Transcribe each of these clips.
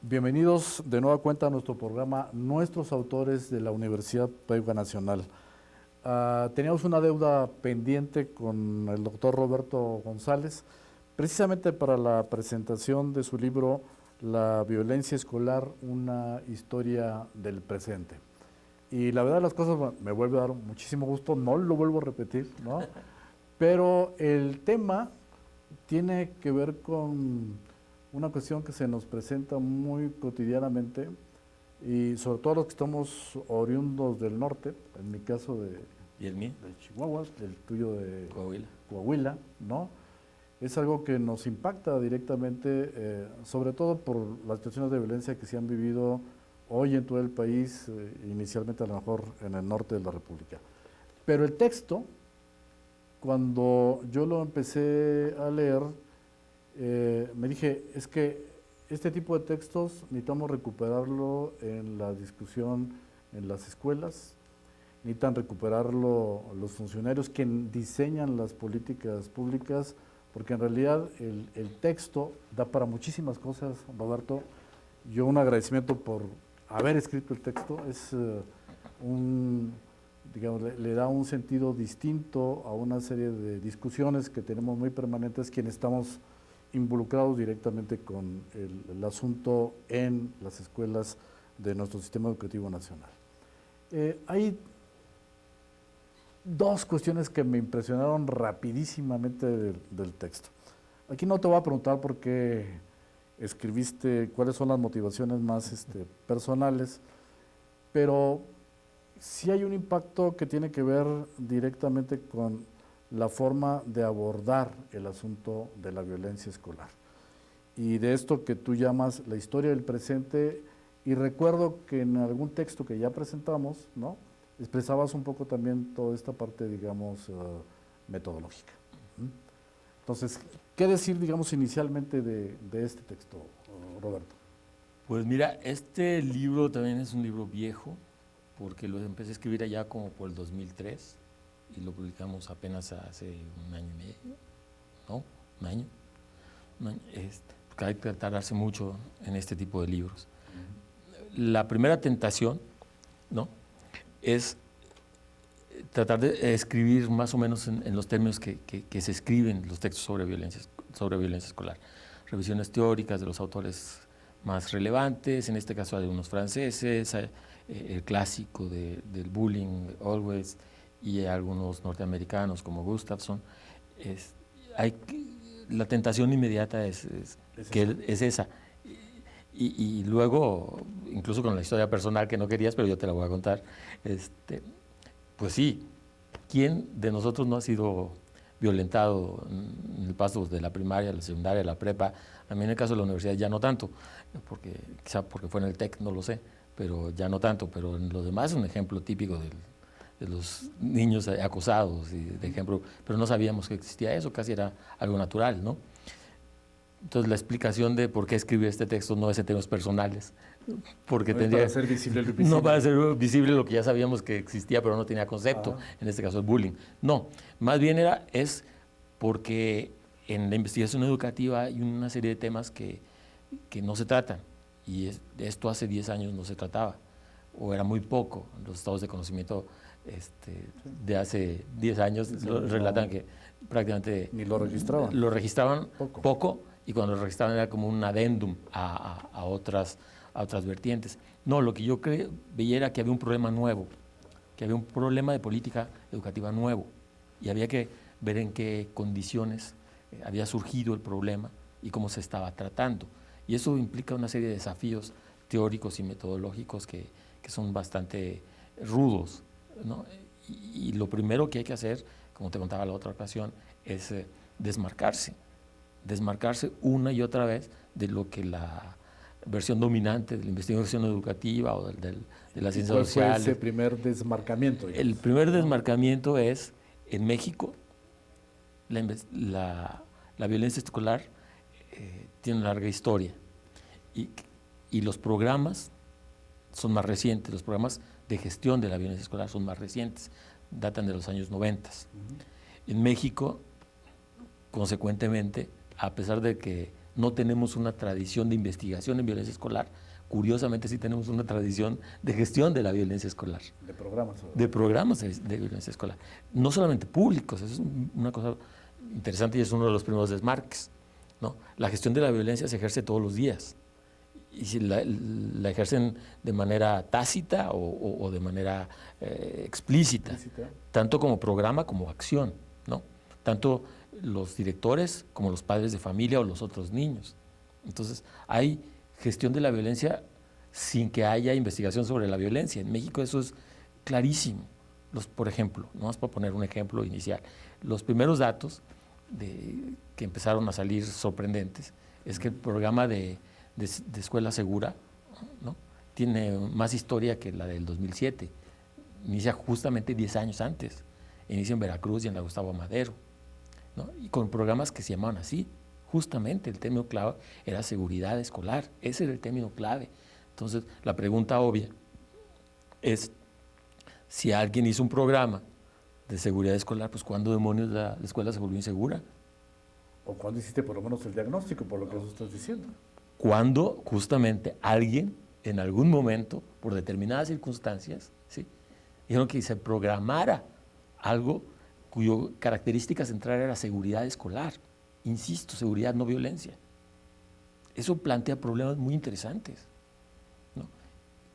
Bienvenidos de nueva cuenta a nuestro programa Nuestros Autores de la Universidad Pedagógica Nacional. Teníamos una deuda pendiente con el doctor Roberto González, precisamente para la presentación de su libro La violencia escolar, una historia del presente. Y la verdad de las cosas, bueno, me vuelve a dar muchísimo gusto, no lo vuelvo a repetir, ¿no? Pero el tema tiene que ver con una cuestión que se nos presenta muy cotidianamente y sobre todo los que estamos oriundos del norte, en mi caso ¿Y el mío? de Chihuahua, el tuyo de Coahuila. Coahuila, ¿no? Es algo que nos impacta directamente, sobre todo por las situaciones de violencia que se han vivido hoy en todo el país, inicialmente a lo mejor en el norte de la República. Pero el texto, cuando yo lo empecé a leer, me dije, es que este tipo de textos necesitamos recuperarlo en la discusión en las escuelas, necesitan recuperarlo los funcionarios que diseñan las políticas públicas, porque en realidad el texto da para muchísimas cosas, Roberto. Yo un agradecimiento por haber escrito el texto, es digamos, le da un sentido distinto a una serie de discusiones que tenemos muy permanentes quienes estamos involucrados directamente con el asunto en las escuelas de nuestro sistema educativo nacional. Hay dos cuestiones que me impresionaron rapidísimamente del texto. Aquí no te voy a preguntar por qué escribiste, cuáles son las motivaciones más personales, pero sí hay un impacto que tiene que ver directamente con la forma de abordar el asunto de la violencia escolar. Y de esto que tú llamas la historia del presente, y recuerdo que en algún texto que ya presentamos, ¿no?, expresabas un poco también toda esta parte, digamos, metodológica. Entonces, ¿qué decir, digamos, inicialmente de este texto, Roberto? Pues mira, este libro también es un libro viejo, porque lo empecé a escribir allá como por el 2003 y lo publicamos apenas hace un año y medio, ¿no? Un año. Porque hay que tardarse mucho en este tipo de libros. La primera tentación, ¿no?, es tratar de escribir más o menos en los términos que se escriben los textos sobre violencia escolar. Revisiones teóricas de los autores más relevantes, en este caso hay unos franceses, el clásico del bullying, Always, y algunos norteamericanos como Gustafson. La tentación inmediata es esa. Y luego, incluso con la historia personal que no querías, pero yo te la voy a contar, pues sí, ¿quién de nosotros no ha sido violentado en el paso de la primaria, la secundaria, la prepa? A mí en el caso de la universidad ya no tanto, quizá porque fue en el TEC, no lo sé, pero ya no tanto, pero en lo demás es un ejemplo típico de los niños acosados, y de ejemplo, pero no sabíamos que existía eso, casi era algo natural, ¿no? Entonces la explicación de por qué escribí este texto no es en términos personales, porque no tendría, para hacer visible lo visible. No para hacer visible lo que ya sabíamos que existía, pero no tenía concepto, en este caso el bullying. No, más bien es porque en la investigación educativa hay una serie de temas que no se tratan, y esto hace 10 años no se trataba, o era muy poco. Los estados de conocimiento de hace 10 años relatan que prácticamente ni lo registraban. Lo registraban poco, y cuando lo registraban era como un adendum a otras vertientes. No, lo que yo veía era que había un problema nuevo, que había un problema de política educativa nuevo, y había que ver en qué condiciones había surgido el problema y cómo se estaba tratando. Y eso implica una serie de desafíos teóricos y metodológicos que son bastante rudos, ¿no? Y lo primero que hay que hacer, como te contaba la otra ocasión, es desmarcarse una y otra vez de lo que la versión dominante de la investigación educativa o de la ciencia social. ¿Cuál fue ese primer desmarcamiento? El primer desmarcamiento es, en México, la violencia escolar tiene una larga historia, y los programas son más recientes, los programas de gestión de la violencia escolar son más recientes, datan de los años 90. En México, consecuentemente, a pesar de que no tenemos una tradición de investigación en violencia escolar. Curiosamente sí tenemos una tradición de gestión de la violencia escolar. De programas. De programas de violencia escolar. No solamente públicos, eso es una cosa interesante y es uno de los primeros desmarques, ¿no? La gestión de la violencia se ejerce todos los días. Y si la ejercen de manera tácita o de manera explícita, tanto como programa como acción, ¿no? Tanto los directores como los padres de familia o los otros niños. Entonces, hay gestión de la violencia sin que haya investigación sobre la violencia. En México eso es clarísimo. Por ejemplo, nomás para poner un ejemplo inicial, los primeros datos que empezaron a salir sorprendentes es que el programa de Escuela Segura, ¿no?, tiene más historia que la del 2007. Inicia justamente 10 años antes. Inicia en Veracruz y en la Gustavo Amadero, ¿no? Y con programas que se llamaban así. Justamente el término clave era seguridad escolar. Ese era el término clave. Entonces, la pregunta obvia es, si alguien hizo un programa de seguridad escolar, pues ¿cuándo demonios la escuela se volvió insegura? ¿O cuándo hiciste por lo menos el diagnóstico, por lo que eso estás diciendo? Cuando justamente alguien, en algún momento, por determinadas circunstancias, ¿sí?, dijeron que se programara algo cuyo característica central era seguridad escolar. Insisto, seguridad, no violencia. Eso plantea problemas muy interesantes, ¿no?,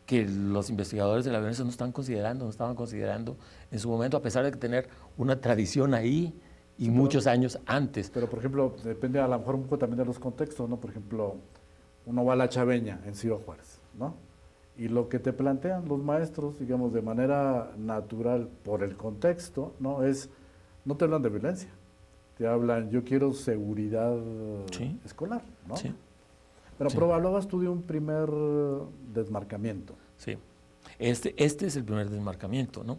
que los investigadores de la violencia no estaban considerando en su momento, a pesar de tener una tradición ahí y muchos años antes. Pero, por ejemplo, depende a lo mejor un poco también de los contextos, ¿no? Por ejemplo, uno va a la Chaveña en Ciudad Juárez, ¿no? Y lo que te plantean los maestros, digamos, de manera natural por el contexto, ¿no? No te hablan de violencia, te hablan, yo quiero seguridad escolar, ¿no? Sí. Pero hablabas tú de un primer desmarcamiento. Sí, este es el primer desmarcamiento, ¿no?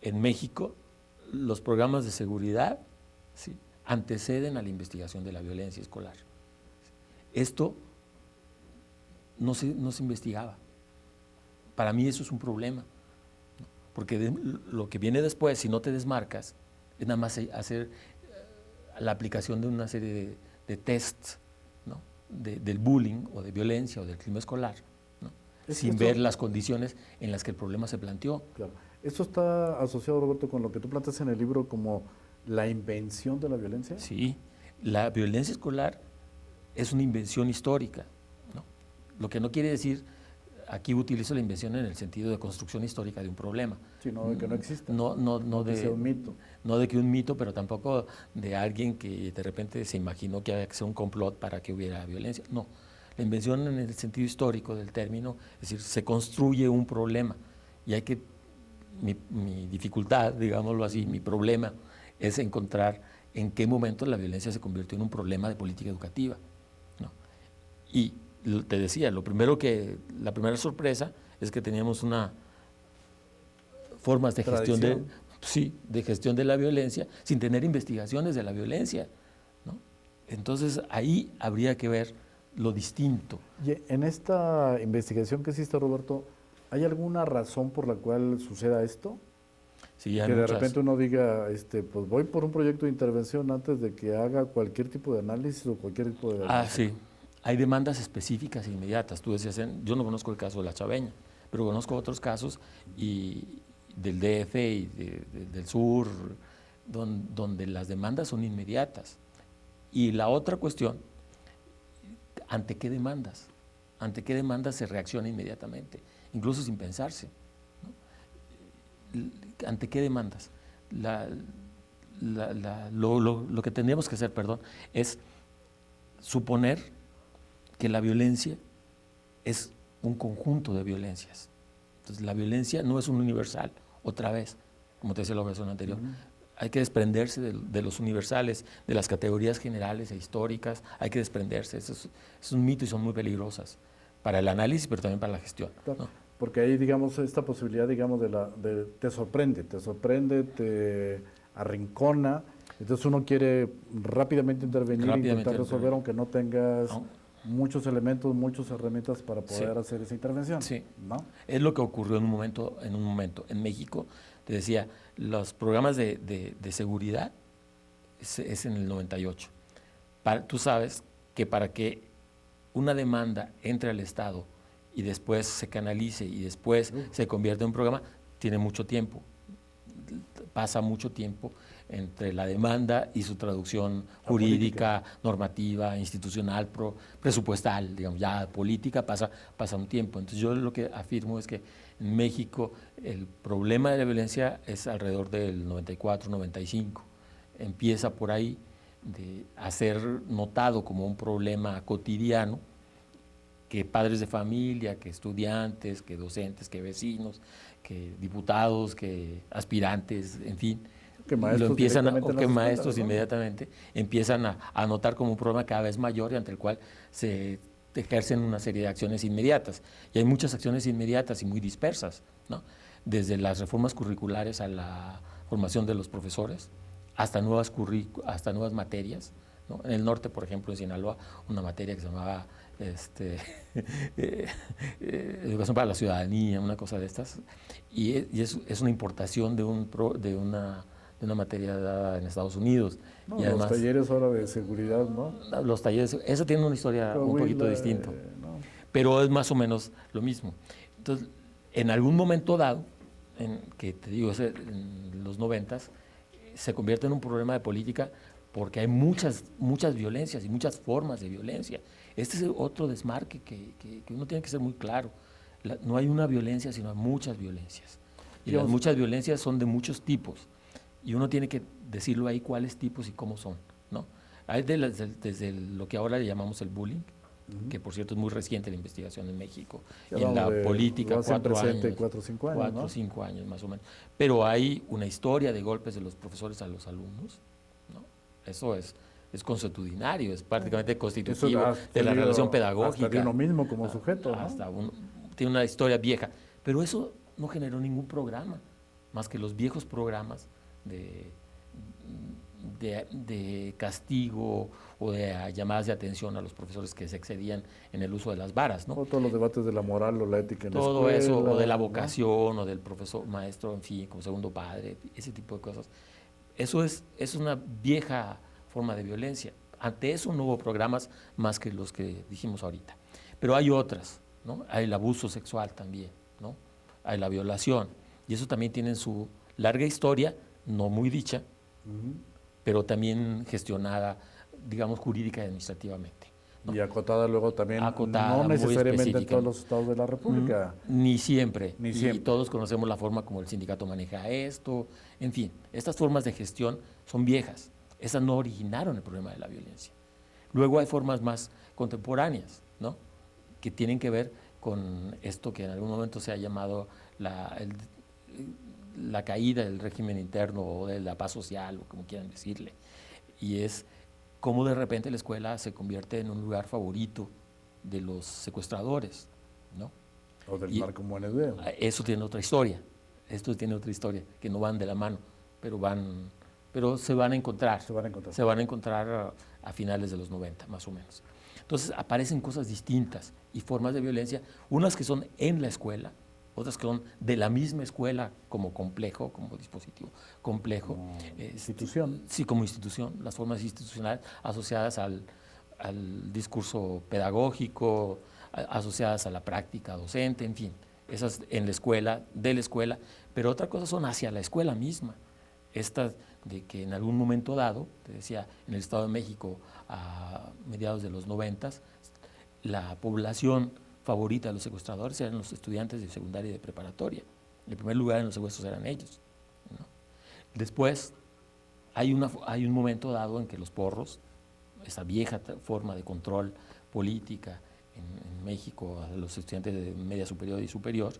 En México, los programas de seguridad, ¿sí?, anteceden a la investigación de la violencia escolar. Esto no se investigaba. Para mí eso es un problema, ¿no? Porque lo que viene después, si no te desmarcas, es nada más hacer la aplicación de una serie de tests, ¿no?, del bullying o de violencia o del crimen escolar, ¿no?, sin ver las condiciones en las que el problema se planteó. Claro. ¿Esto está asociado, Roberto, con lo que tú planteas en el libro como la invención de la violencia? Sí, la violencia escolar es una invención histórica, ¿no? Lo que no quiere decir, aquí utilizo la invención en el sentido de construcción histórica de un problema. Sí, no de que no exista. No de que sea un mito. No de que un mito, pero tampoco de alguien que de repente se imaginó que había que ser un complot para que hubiera violencia. No, la invención en el sentido histórico del término, es decir, se construye un problema y hay que, mi dificultad, digámoslo así, mi problema es encontrar en qué momento la violencia se convirtió en un problema de política educativa, ¿no? Y te decía, la primera sorpresa es que teníamos formas de gestión de gestión de la violencia sin tener investigaciones de la violencia, ¿no? Entonces ahí habría que ver lo distinto. Y en esta investigación que hiciste, Roberto, ¿hay alguna razón por la cual suceda esto? Sí, que de repente uno diga, pues voy por un proyecto de intervención antes de que haga cualquier tipo de análisis o cualquier tipo de... Sí. Hay demandas específicas e inmediatas. Tú decías, yo no conozco el caso de la Chaveña, pero conozco otros casos y del DF y del sur, donde las demandas son inmediatas. Y la otra cuestión, ¿ante qué demandas? ¿Ante qué demandas se reacciona inmediatamente? Incluso sin pensarse, ¿no? ¿Ante qué demandas? Lo que tendríamos que hacer, es suponer que la violencia es un conjunto de violencias. Entonces, la violencia no es un universal, otra vez, como te decía la versión anterior. Hay que desprenderse de los universales, de las categorías generales e históricas, hay que desprenderse. Eso es un mito y son muy peligrosas para el análisis, pero también para la gestión, claro, ¿no? Porque ahí, digamos, esta posibilidad, digamos, te sorprende, te arrincona, entonces uno quiere rápidamente intervenir e intentar resolver, aunque no tengas muchos elementos, muchas herramientas para poder hacer esa intervención. Sí, ¿no? Es lo que ocurrió en un momento. En México, te decía, los programas de seguridad es en el 98. Tú sabes que para que una demanda entre al Estado y después se canalice y después se convierta en un programa, tiene mucho tiempo. Pasa mucho tiempo entre la demanda y su traducción jurídica, normativa, institucional, presupuestal, digamos, ya política, pasa un tiempo. Entonces yo lo que afirmo es que en México el problema de la violencia es alrededor del 94, 95. Empieza por ahí de a ser notado como un problema cotidiano, que padres de familia, que estudiantes, que docentes, que vecinos, que diputados, que aspirantes, en fin, que maestros lo empiezan directamente en las escuelas, maestros ¿no? inmediatamente empiezan a notar como un problema cada vez mayor y ante el cual se ejercen una serie de acciones inmediatas. Y hay muchas acciones inmediatas y muy dispersas, ¿no? Desde las reformas curriculares a la formación de los profesores, hasta nuevas materias, ¿no? En el norte, por ejemplo, en Sinaloa, una materia que se llamaba educación para la ciudadanía, una cosa de estas, y es una importación de una materia dada en Estados Unidos. No, Y los además, talleres ahora de seguridad, ¿no? los talleres, eso tiene una historia un poquito Coahuila, distinta, no. pero es más o menos lo mismo. Entonces, en algún momento dado, que te digo, en los 90s, se convierte en un problema de política porque hay muchas violencias y muchas formas de violencia. Este es otro desmarque que uno tiene que ser muy claro. No hay una violencia, sino hay muchas violencias. Y las muchas violencias son de muchos tipos. Y uno tiene que decirlo ahí cuáles tipos y cómo son, ¿no? Hay desde lo que ahora le llamamos el bullying, que por cierto es muy reciente la investigación en México, y en la política, 4 años, 4 o 5 años, 4 o 5 años más o menos. Pero hay una historia de golpes de los profesores a los alumnos, ¿no? Eso es consuetudinario, es prácticamente constitutivo de la relación pedagógica. Hasta de uno mismo como sujeto, ¿no? Tiene una historia vieja, pero eso no generó ningún programa, más que los viejos programas de castigo o de llamadas de atención a los profesores que se excedían en el uso de las varas, ¿no? O todos los debates de la moral o la ética en la escuela. Todo eso, o de la vocación, ¿no? O del profesor, maestro, en fin, como segundo padre, ese tipo de cosas. Eso es una vieja forma de violencia. Ante eso no hubo programas más que los que dijimos ahorita. Pero hay otras, ¿no? Hay el abuso sexual también, ¿no? Hay la violación. Y eso también tiene su larga historia, no muy dicha, pero también gestionada, digamos, jurídica y administrativamente, ¿no? Y acotada luego también, no necesariamente en todos los estados de la República. Ni siempre. Ni y siempre. todos conocemos la forma como el sindicato maneja esto. En fin, estas formas de gestión son viejas. Esas no originaron el problema de la violencia. Luego hay formas más contemporáneas, ¿no? Que tienen que ver con esto que en algún momento se ha llamado la caída del régimen interno o de la paz social, o como quieran decirle. Y es cómo de repente la escuela se convierte en un lugar favorito de los secuestradores, ¿no? O del narcomenudeo. Eso tiene otra historia. Esto tiene otra historia, que no van de la mano, pero se van a encontrar. Se van a encontrar a finales de los 90, más o menos. Entonces aparecen cosas distintas y formas de violencia, unas que son en la escuela, otras que son de la misma escuela como complejo, como dispositivo complejo. Como institución. Sí, como institución, las formas institucionales asociadas al discurso pedagógico, asociadas a la práctica docente, en fin, esas en la escuela, de la escuela, pero otra cosa son hacia la escuela misma. Estas de que en algún momento dado, te decía, en el Estado de México a mediados de los 90, la población favorita de los secuestradores eran los estudiantes de secundaria y de preparatoria. En el primer lugar en los secuestros eran ellos, ¿no? Después hay un momento dado en que los porros, esa vieja forma de control política en México a los estudiantes de media superior y superior,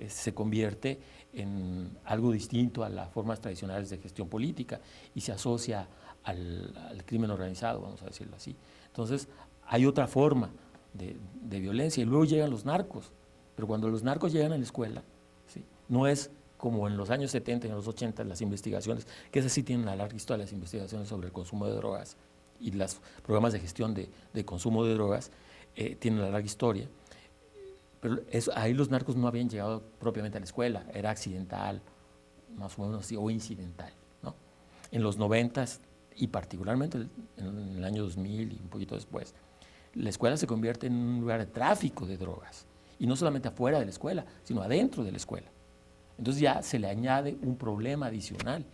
se convierte en algo distinto a las formas tradicionales de gestión política y se asocia al crimen organizado, vamos a decirlo así. Entonces, hay otra forma de violencia y luego llegan los narcos, pero cuando los narcos llegan a la escuela, ¿sí? No es como en los años 70 y en los 80 las investigaciones, que esas sí tienen una larga historia, las investigaciones sobre el consumo de drogas y los programas de gestión de consumo de drogas tienen una larga historia, pero ahí los narcos no habían llegado propiamente a la escuela, era accidental, más o menos así, o incidental, ¿no? En los 90 y particularmente en el año 2000 y un poquito después, la escuela se convierte en un lugar de tráfico de drogas. Y no solamente afuera de la escuela, sino adentro de la escuela. Entonces ya se le añade un problema adicional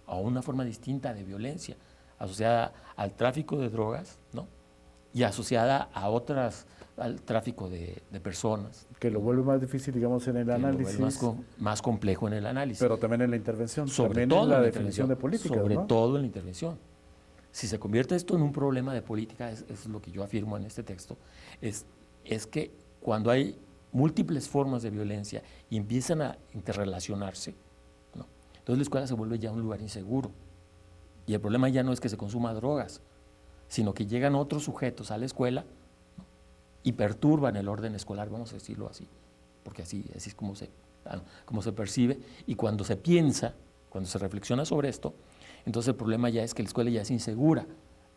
a una forma distinta de violencia asociada al tráfico de drogas, ¿no? Y asociada a otras, al tráfico de personas. Que lo vuelve más difícil, digamos, en el análisis. Más complejo en el análisis. Pero también en la intervención, sobre también todo en la definición de políticas, sobre ¿no? todo en la intervención. Si se convierte esto en un problema de política, es lo que yo afirmo en este texto, es que cuando hay múltiples formas de violencia y empiezan a interrelacionarse, ¿no? Entonces la escuela se vuelve ya un lugar inseguro. Y el problema ya no es que se consuma drogas, sino que llegan otros sujetos a la escuela, ¿no? Y perturban el orden escolar, vamos a decirlo así, porque así es como se percibe. Y cuando se piensa, cuando se reflexiona sobre esto, entonces el problema ya es que la escuela ya es insegura,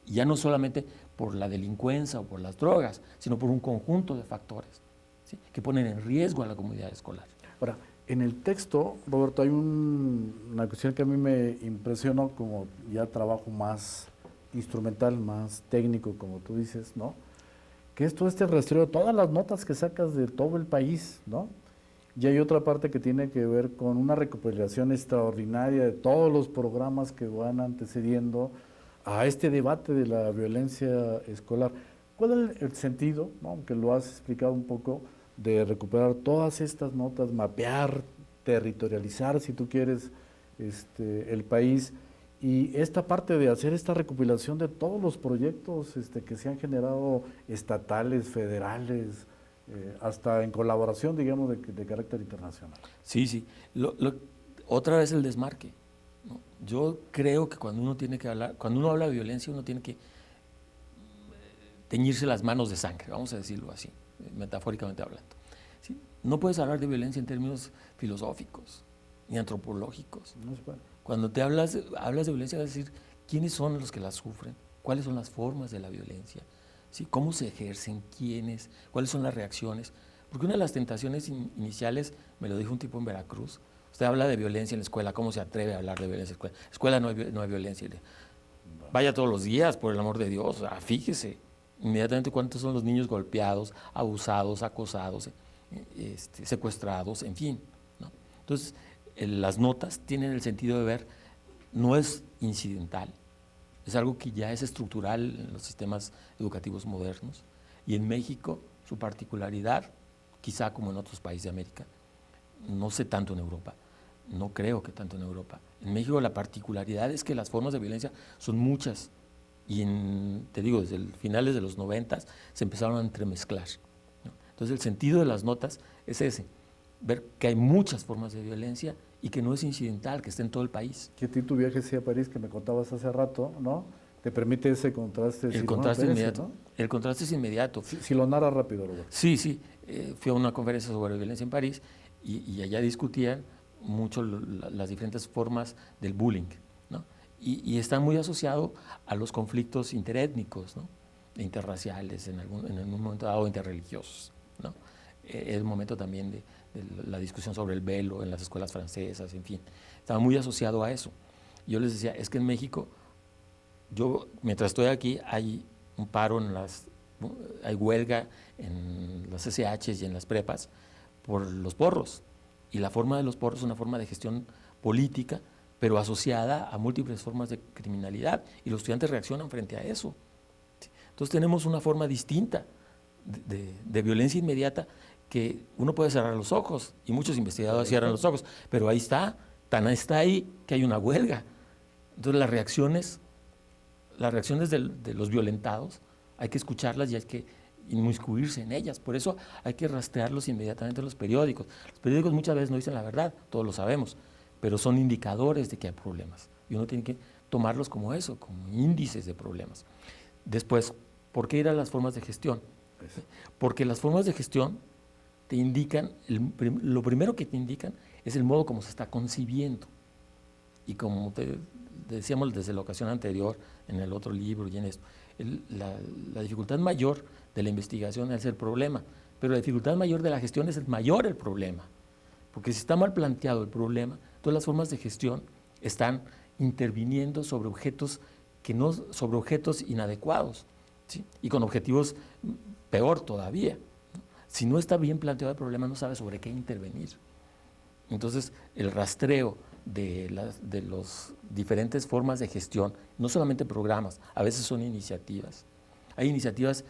y ya no solamente por la delincuencia o por las drogas, sino por un conjunto de factores, ¿sí?, que ponen en riesgo a la comunidad escolar. Ahora, en el texto, Roberto, hay una cuestión que a mí me impresionó, como ya trabajo más instrumental, más técnico, como tú dices, ¿no? Que es todo este rastreo, todas las notas que sacas de todo el país, ¿no? Y hay otra parte que tiene que ver con una recopilación extraordinaria de todos los programas que van antecediendo a este debate de la violencia escolar. ¿Cuál es el sentido, ¿no?, aunque lo has explicado un poco, de recuperar todas estas notas, mapear, territorializar, si tú quieres, el país, y esta parte de hacer esta recopilación de todos los proyectos que se han generado, estatales, federales, hasta en colaboración, digamos, de carácter internacional? Sí, sí. Otra vez el desmarque, ¿no? Yo creo que cuando uno habla de violencia, uno tiene que teñirse las manos de sangre, vamos a decirlo así, metafóricamente hablando, ¿sí? No puedes hablar de violencia en términos filosóficos ni antropológicos. No se puede. Cuando te hablas de violencia, vas a decir quiénes son los que la sufren, cuáles son las formas de la violencia, ¿sí?, cómo se ejercen, quiénes, cuáles son las reacciones. Porque una de las tentaciones iniciales, me lo dijo un tipo en Veracruz, usted habla de violencia en la escuela, ¿cómo se atreve a hablar de violencia en la escuela? En la escuela no hay violencia. Vaya todos los días, por el amor de Dios, fíjese inmediatamente cuántos son los niños golpeados, abusados, acosados, secuestrados, en fin, ¿no? Entonces, las notas tienen el sentido de ver, no es incidental, es algo que ya es estructural en los sistemas educativos modernos, y en México su particularidad, quizá como en otros países de América, no sé tanto en Europa, no creo que tanto en Europa. En México la particularidad es que las formas de violencia son muchas, y te digo, desde finales de los 90 se empezaron a entremezclar, ¿no? Entonces el sentido de las notas es ese, ver que hay muchas formas de violencia y que no es incidental, que está en todo el país. Que a ti tu viaje a París, que me contabas hace rato, ¿no?, te permite ese contraste. El contraste inmediato, ¿no? El contraste es inmediato. Si lo narra rápido, Roberto. Sí, sí. Fui a una conferencia sobre violencia en París y allá discutían mucho las diferentes formas del bullying, ¿no? Y está muy asociado a los conflictos interétnicos, ¿no?, interraciales, en un momento dado interreligiosos, ¿no? El momento también de la discusión sobre el velo en las escuelas francesas, en fin, estaba muy asociado a eso. Yo les decía, es que en México, mientras estoy aquí, hay un paro hay huelga en las SHs y en las prepas por los porros, y la forma de los porros es una forma de gestión política, pero asociada a múltiples formas de criminalidad, y los estudiantes reaccionan frente a eso. Entonces tenemos una forma distinta de violencia inmediata, que uno puede cerrar los ojos, y muchos investigadores cierran los ojos, pero ahí está ahí que hay una huelga. Entonces las reacciones de los violentados hay que escucharlas y hay que inmiscuirse en ellas. Por eso hay que rastrearlos inmediatamente en los periódicos. Los periódicos muchas veces no dicen la verdad, todos lo sabemos, pero son indicadores de que hay problemas, y uno tiene que tomarlos como eso, como índices de problemas. Después, ¿por qué ir a las formas de gestión? Porque las formas de gestión te indican, lo primero que te indican es el modo como se está concibiendo. Y como te decíamos desde la ocasión anterior, en el otro libro y en esto, la dificultad mayor de la investigación es el problema, pero la dificultad mayor de la gestión es el problema. Porque si está mal planteado el problema, todas las formas de gestión están interviniendo sobre objetos inadecuados. ¿sí? Y con objetivos peor todavía, ¿no? Si no está bien planteado el problema, no sabe sobre qué intervenir. Entonces, el rastreo de las diferentes formas de gestión, no solamente programas, a veces son iniciativas. Hay iniciativas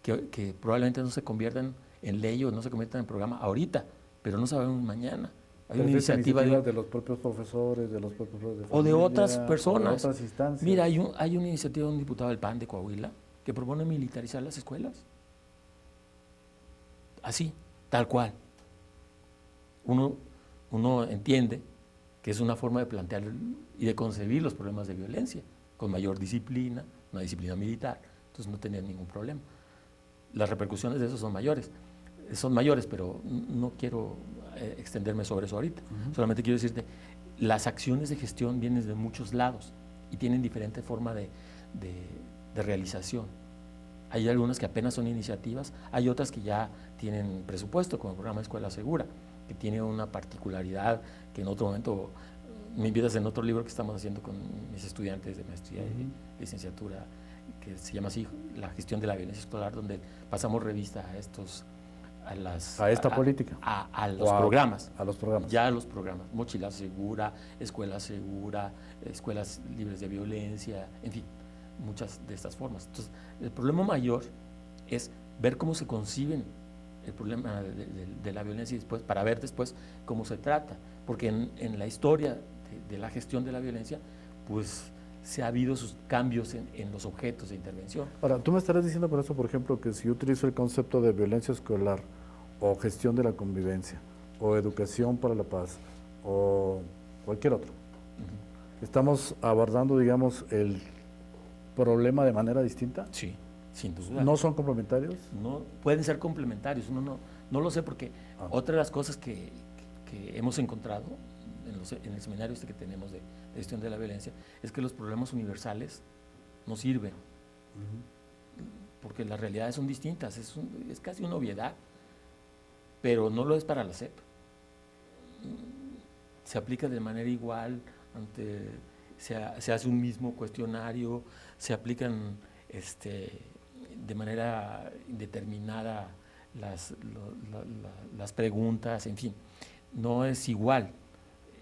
que probablemente no se conviertan en ley o no se conviertan en programa ahorita, pero no sabemos mañana. Hay una iniciativa de los propios profesores, de los propios de o de familia, otras personas. o de otras instancias. Mira, hay una iniciativa de un diputado del PAN de Coahuila que propone militarizar las escuelas. Así, tal cual. Uno entiende que es una forma de plantear y de concebir los problemas de violencia, con mayor disciplina, una disciplina militar, entonces no tener ningún problema. Las repercusiones de eso son mayores, pero no quiero extenderme sobre eso ahorita. Solamente quiero decirte, las acciones de gestión vienen de muchos lados y tienen diferente forma de realización. Hay algunas que apenas son iniciativas, hay otras que ya tienen presupuesto, como el programa Escuela Segura, que tiene una particularidad que en otro momento me invitas en otro libro que estamos haciendo con mis estudiantes de maestría y licenciatura, que se llama así, La gestión de la violencia escolar, donde pasamos revista a estos, a esta política. A los programas. A los programas. Ya a los programas. Mochila segura, escuela segura, escuelas libres de violencia, en fin, muchas de estas formas. Entonces, el problema mayor es ver cómo se conciben el problema de la violencia y después, para ver después cómo se trata. Porque en la historia de la gestión de la violencia, pues se ha habido sus cambios en los objetos de intervención. Ahora, tú me estarás diciendo con eso, por ejemplo, que si yo utilizo el concepto de violencia escolar o gestión de la convivencia o educación para la paz o cualquier otro, estamos abordando, digamos, el problema de manera distinta. Sí, sin duda. ¿No son complementarios? No, pueden ser complementarios, no lo sé porque otra de las cosas que hemos encontrado en el seminario que tenemos de gestión de la violencia es que los problemas universales no sirven, porque las realidades son distintas, es casi una obviedad, pero no lo es para la SEP. Se aplica de manera igual, se hace un mismo cuestionario, se aplican de manera indeterminada las preguntas, en fin, no es igual.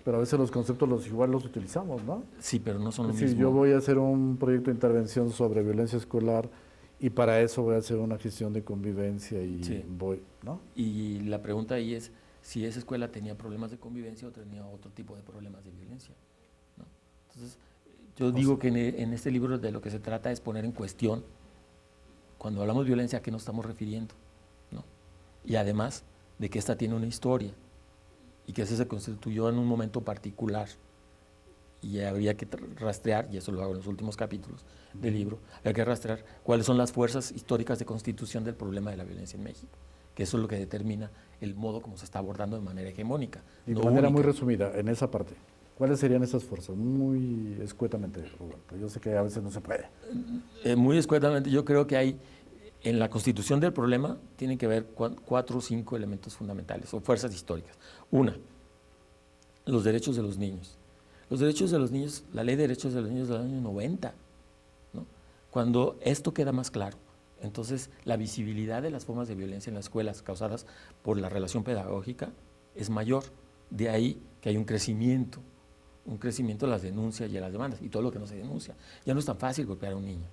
Pero a veces los conceptos igual los utilizamos, ¿no? Sí, pero no son lo mismo. Si yo voy a hacer un proyecto de intervención sobre violencia escolar y para eso voy a hacer una gestión de convivencia y voy, ¿no? Y la pregunta ahí es si esa escuela tenía problemas de convivencia o tenía otro tipo de problemas de violencia, ¿no? Entonces, yo digo que en este libro de lo que se trata es poner en cuestión, cuando hablamos de violencia, ¿a qué nos estamos refiriendo?, ¿no? Y además de que esta tiene una historia y que se constituyó en un momento particular y habría que rastrear, y eso lo hago en los últimos capítulos del libro, hay que rastrear cuáles son las fuerzas históricas de constitución del problema de la violencia en México, que eso es lo que determina el modo como se está abordando de manera hegemónica. Y de manera muy resumida, en esa parte, ¿cuáles serían esas fuerzas? Muy escuetamente, Roberto. Yo sé que a veces no se puede. Muy escuetamente, yo creo que hay, en la constitución del problema, tienen que haber 4 o 5 elementos fundamentales o fuerzas históricas. Una, los derechos de los niños. Los derechos de los niños, la ley de derechos de los niños del año 90, ¿no? Cuando esto queda más claro, entonces la visibilidad de las formas de violencia en las escuelas causadas por la relación pedagógica es mayor. De ahí que hay un crecimiento de las denuncias y de las demandas y todo lo que no se denuncia. Ya no es tan fácil golpear a un niño,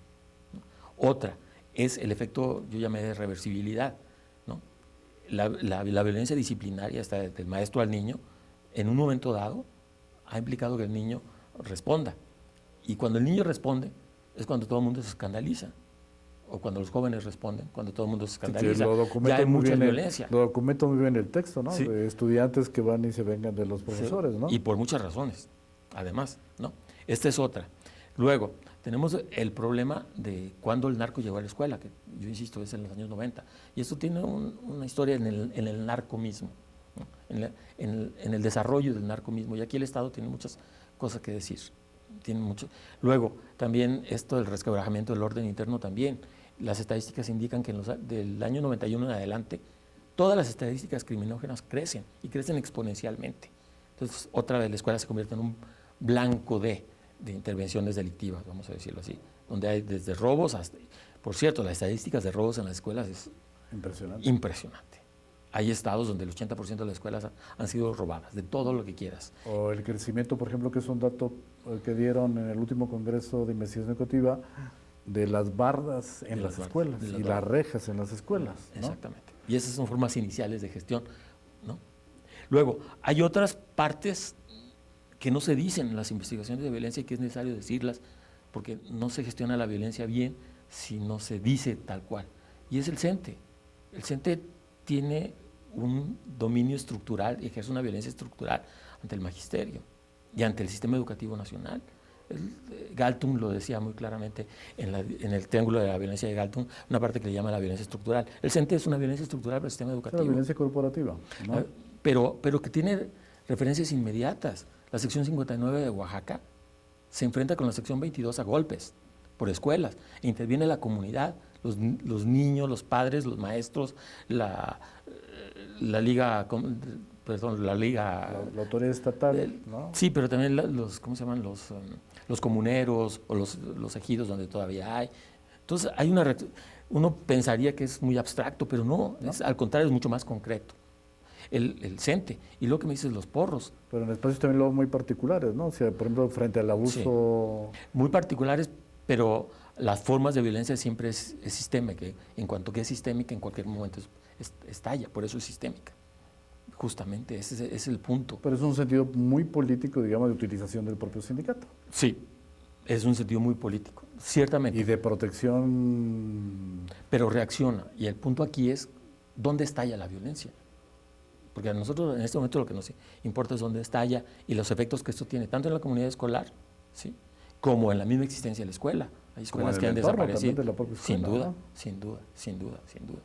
¿no? Otra es el efecto, yo llamé de reversibilidad, ¿no? La violencia disciplinaria, hasta del maestro al niño, en un momento dado, ha implicado que el niño responda. Y cuando el niño responde, es cuando todo el mundo se escandaliza. O cuando los jóvenes responden, cuando todo el mundo se escandaliza. Ya hay mucha violencia. Lo documento muy bien el texto, ¿no? Sí. De estudiantes que van y se vengan de los profesores, ¿no? Y por muchas razones, además, ¿no? Esta es otra. Luego, tenemos el problema de cuando el narco llegó a la escuela, que yo insisto, es en los años 90. Y esto tiene una historia en el narco mismo, ¿no? En el desarrollo del narco mismo. Y aquí el Estado tiene muchas cosas que decir. Tiene mucho. Luego, también esto del resquebrajamiento del orden interno también. Las estadísticas indican que del año 91 en adelante, todas las estadísticas criminógenas crecen y crecen exponencialmente. Entonces, otra vez la escuela se convierte en un blanco de intervenciones delictivas, vamos a decirlo así, donde hay desde robos hasta, Por cierto, las estadísticas de robos en las escuelas es Impresionante. impresionante. Hay estados donde el 80% de las escuelas han sido robadas, de todo lo que quieras. O el crecimiento, por ejemplo, que es un dato que dieron en el último Congreso de Investigación Educativa, de las bardas en las escuelas y las rejas en las escuelas, ¿no? Exactamente. Y esas son formas iniciales de gestión, ¿no? Luego, hay otras partes que no se dicen en las investigaciones de violencia y que es necesario decirlas, porque no se gestiona la violencia bien si no se dice tal cual. Y es el CENTE. El CENTE tiene un dominio estructural y ejerce una violencia estructural ante el magisterio y ante el sistema educativo nacional. Galtung lo decía muy claramente en el triángulo de la violencia de Galtung, una parte que le llama la violencia estructural. El CENTE es una violencia estructural para el sistema educativo. La violencia corporativa, ¿no? Pero que tiene referencias inmediatas. La sección 59 de Oaxaca se enfrenta con la sección 22 a golpes por escuelas. E interviene la comunidad, los niños, los padres, los maestros, la liga... Perdón, la autoridad estatal, ¿no? Sí, pero también ¿cómo se llaman? Los comuneros o los ejidos donde todavía hay. Entonces, uno pensaría que es muy abstracto, pero no. Al contrario, es mucho más concreto. El CENTE. Y luego que me dices, los porros. Pero en espacios también luego muy particulares, ¿no? O sea, por ejemplo, frente al abuso... Sí. Muy particulares, pero las formas de violencia siempre es sistémica. En cuanto que es sistémica, en cualquier momento estalla, por eso es sistémica. Justamente, ese es el punto. Pero es un sentido muy político, digamos, de utilización del propio sindicato. Sí, es un sentido muy político, ciertamente. Y de protección... Pero reacciona, y el punto aquí es, ¿dónde estalla la violencia? Porque a nosotros en este momento lo que nos importa es dónde estalla y los efectos que esto tiene, tanto en la comunidad escolar, ¿sí?, como en la misma existencia de la escuela. Hay escuelas que han desaparecido. De la propia escuela, sin duda, ¿no? sin duda, sin duda, sin duda.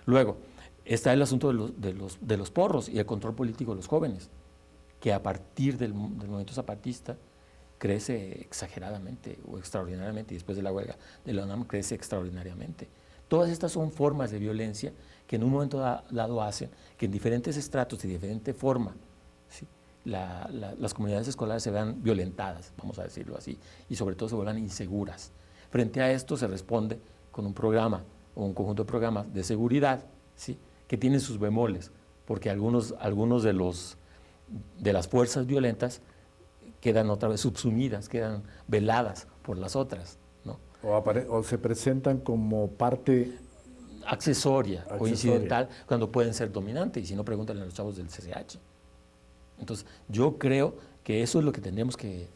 Luego, está el asunto de los porros y el control político de los jóvenes, que a partir del movimiento zapatista crece exageradamente o extraordinariamente, y después de la huelga de la UNAM crece extraordinariamente. Todas estas son formas de violencia que en un momento dado hacen que en diferentes estratos y de diferente forma, ¿sí?, las comunidades escolares se vean violentadas, vamos a decirlo así, y sobre todo se vuelvan inseguras. Frente a esto se responde con un programa o un conjunto de programas de seguridad, ¿sí?, que tienen sus bemoles, porque algunos de las fuerzas violentas quedan otra vez subsumidas, quedan veladas por las otras, ¿no? O se presentan como parte accesoria o incidental cuando pueden ser dominantes, y si no, pregúntale a los chavos del CCH. Entonces, yo creo que eso es lo que tendríamos que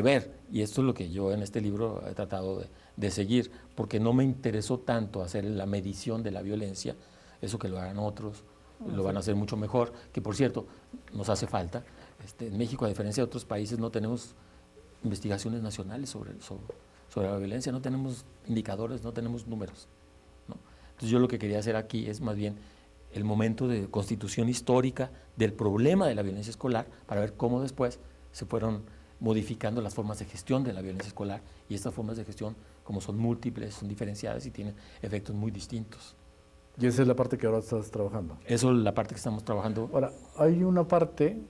ver, y esto es lo que yo en este libro he tratado de seguir, porque no me interesó tanto hacer la medición de la violencia, eso que lo harán otros, lo van a hacer mucho mejor, que por cierto, nos hace falta. En México, a diferencia de otros países, no tenemos investigaciones nacionales sobre la violencia, no tenemos indicadores, no tenemos números, ¿no? Entonces yo lo que quería hacer aquí es más bien el momento de constitución histórica del problema de la violencia escolar, para ver cómo después se fueron modificando las formas de gestión de la violencia escolar, y estas formas de gestión, como son múltiples, son diferenciadas y tienen efectos muy distintos. Y esa es la parte que ahora estás trabajando. Eso es la parte que estamos trabajando. Ahora, hay una parte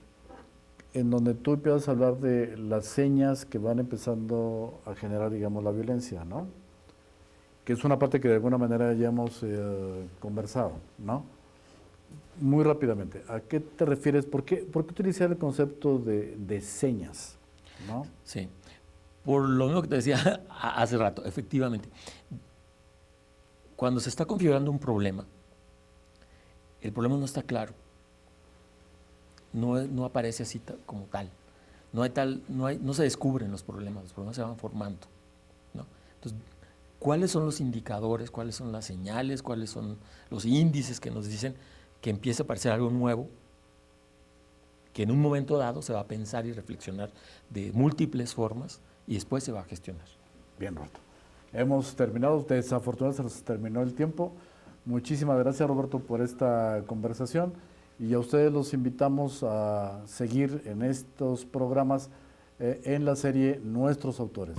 en donde tú empiezas a hablar de las señas que van empezando a generar, digamos, la violencia, ¿no? Que es una parte que de alguna manera ya hemos conversado, ¿no? Muy rápidamente, ¿a qué te refieres? ¿Por qué utilizar el concepto de señas, ¿no? Sí, por lo mismo que te decía hace rato, efectivamente. Cuando se está configurando un problema, el problema no está claro, no aparece así como tal, no se descubren los problemas se van formando, ¿no? Entonces, ¿cuáles son los indicadores, cuáles son las señales, cuáles son los índices que nos dicen que empieza a aparecer algo nuevo, que en un momento dado se va a pensar y reflexionar de múltiples formas y después se va a gestionar? Bien, Roberto. Hemos terminado, desafortunadamente se nos terminó el tiempo. Muchísimas gracias, Roberto, por esta conversación, y a ustedes los invitamos a seguir en estos programas en la serie Nuestros Autores.